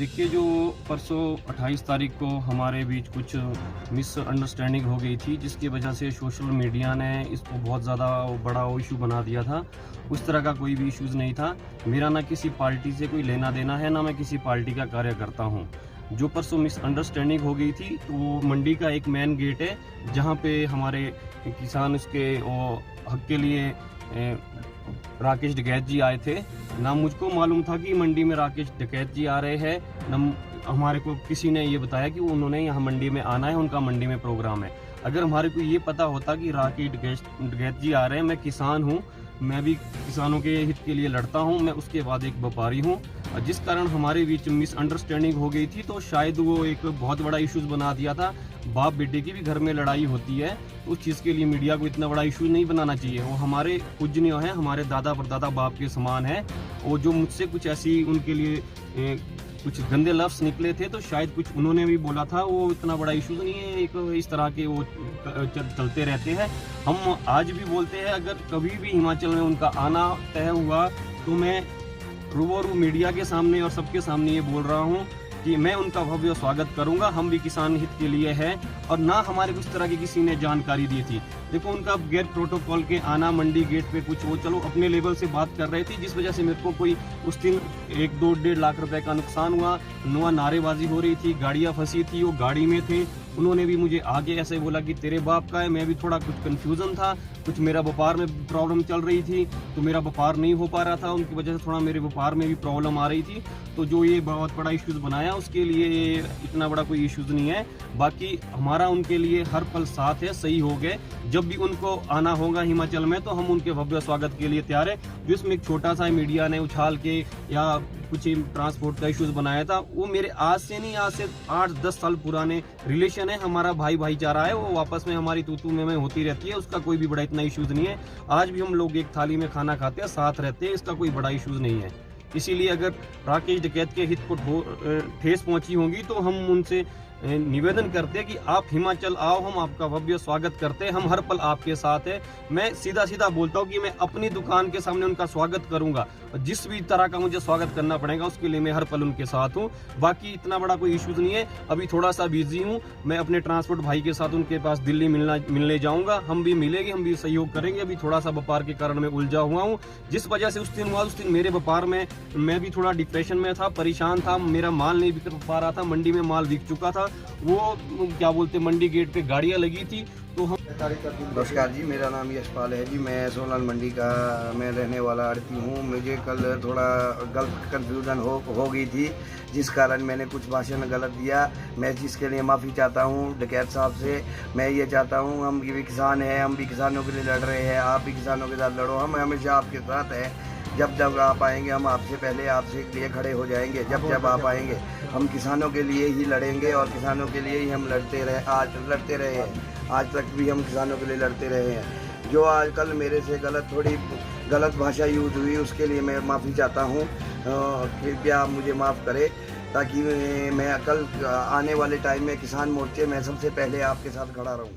देखिए, जो परसों 28 तारीख को हमारे बीच कुछ मिसअंडरस्टैंडिंग हो गई थी, जिसकी वजह से सोशल मीडिया ने इसको बहुत ज़्यादा बड़ा इशू बना दिया था। उस तरह का कोई भी इश्यूज़ नहीं था। मेरा ना किसी पार्टी से कोई लेना देना है, ना मैं किसी पार्टी का कार्यकर्ता हूँ। जो परसों मिसअंडरस्टैंडिंग हो गई थी, तो वो मंडी का एक मेन गेट है, जहाँ पे हमारे किसान उसके हक के लिए राकेश डकैत जी आए थे। ना मुझको मालूम था कि मंडी में राकेश डकैत जी आ रहे हैं, न हमारे को किसी ने ये बताया कि उन्होंने यहाँ मंडी में आना है, उनका मंडी में प्रोग्राम है। अगर हमारे को ये पता होता कि राकेश डकैत जी आ रहे हैं, मैं किसान हूँ, मैं भी किसानों के हित के लिए लड़ता हूँ, मैं उसके बाद एक व्यापारी हूँ, जिस कारण हमारे बीच मिसअंडरस्टैंडिंग हो गई थी, तो शायद वो एक बहुत बड़ा इश्यूज बना दिया था। बाप बेटे की भी घर में लड़ाई होती है, उस चीज़ के लिए मीडिया को इतना बड़ा इशू नहीं बनाना चाहिए। वो हमारे पूजनीय हैं, हमारे दादा परदादा बाप के समान है। और जो मुझसे कुछ ऐसी उनके लिए कुछ गंदे लफ्ज़ निकले थे, तो शायद कुछ उन्होंने भी बोला था, वो इतना बड़ा इशू नहीं है। एक इस तरह के वो चलते रहते हैं। हम आज भी बोलते हैं, अगर कभी भी हिमाचल में उनका आना तय हुआ, तो मैं रूबरू मीडिया के सामने और सबके सामने ये बोल रहा हूँ कि मैं उनका भव्य स्वागत करूंगा। हम भी किसान हित के लिए है, और ना हमारे कुछ तरह की किसी ने जानकारी दी थी। देखो, उनका गैर प्रोटोकॉल के आना मंडी गेट पे कुछ वो चलो अपने लेवल से बात कर रहे थे, जिस वजह से मेरे को कोई उस दिन 1-2-1.5 लाख रुपए का नुकसान हुआ। नारेबाजी हो रही थी, गाड़ियाँ फंसी थी, वो गाड़ी में थे। उन्होंने भी मुझे आगे ऐसे बोला कि तेरे बाप का है। मैं भी थोड़ा कुछ कंफ्यूजन था, कुछ मेरा व्यापार में प्रॉब्लम चल रही थी, तो मेरा व्यापार नहीं हो पा रहा था, उनकी वजह से थोड़ा मेरे व्यापार में भी प्रॉब्लम आ रही थी। तो जो ये बहुत बड़ा इश्यूज बनाया, उसके लिए इतना बड़ा कोई इश्यूज नहीं है। बाकी हमारा उनके लिए हर पल साथ है, सही हो गए। जब भी उनको आना होगा हिमाचल में, तो हम उनके भव्य स्वागत के लिए तैयार है। जिसमें एक छोटा सा मीडिया ने उछाल के या कुछ ट्रांसपोर्ट का इश्यूज बनाया था, वो मेरे आज से नहीं, आज से 8-10 साल पुराने रिलेशन है। हमारा भाईचारा है, वो आपस में हमारी तू में होती रहती है। उसका कोई भी बड़ा इतना इश्यूज नहीं है। आज भी हम लोग एक थाली में खाना खाते हैं, साथ रहते हैं, इसका कोई बड़ा इश्यूज नहीं है। इसीलिए अगर राकेश डकैत के हित को ठेस पहुंची होगी, तो हम उनसे निवेदन करते हैं कि आप हिमाचल आओ, हम आपका भव्य स्वागत करते हैं, हम हर पल आपके साथ हैं। मैं सीधा बोलता हूँ कि मैं अपनी दुकान के सामने उनका स्वागत करूंगा, जिस भी तरह का मुझे स्वागत करना पड़ेगा, उसके लिए मैं हर पल उनके साथ हूँ। बाकी इतना बड़ा कोई इश्यूज नहीं है। अभी थोड़ा सा बिजी हूँ, मैं अपने ट्रांसपोर्ट भाई के साथ उनके पास दिल्ली मिलने जाऊँगा। हम भी मिलेंगे, हम भी सहयोग करेंगे। अभी थोड़ा सा व्यापार के कारण मैं उलझा हुआ हूँ, जिस वजह से उस दिन मेरे व्यापार में मैं भी थोड़ा डिप्रेशन में था, परेशान था। मेरा माल नहीं बिक पा रहा था, मंडी में माल बिक चुका था। वो क्या बोलते, मंडी गेट पे गाड़ियां लगी थी, तो हम। नमस्कार जी, मेरा नाम यशपाल है जी। मैं सोलन मंडी का मैं रहने वाला आड़ती हूँ। मुझे कल थोड़ा गलत कन्फ्यूज़न हो गई थी, जिस कारण मैंने कुछ भाषण गलत दिया। मैं जिसके लिए माफ़ी चाहता हूँ डकैत साहब से। मैं ये चाहता हूँ, हम भी किसान हैं, हम भी किसानों के लिए लड़ रहे हैं, आप भी किसानों के साथ लड़ो। हम हमेशा आपके साथ हैं। जब आप आएंगे, हम आपसे पहले आपसे लिए खड़े हो जाएंगे। जब आप आएंगे, हम किसानों के लिए ही लड़ेंगे, और किसानों के लिए ही हम लड़ते रहे हैं। आज तक भी हम किसानों के लिए लड़ते रहे हैं। जो आजकल मेरे से थोड़ी गलत भाषा यूज हुई, उसके लिए मैं माफ़ी चाहता हूँ। कृपया आप मुझे माफ़ करें, ताकि मैं कल आने वाले टाइम में किसान मोर्चे में सबसे पहले आपके साथ खड़ा रहूँ।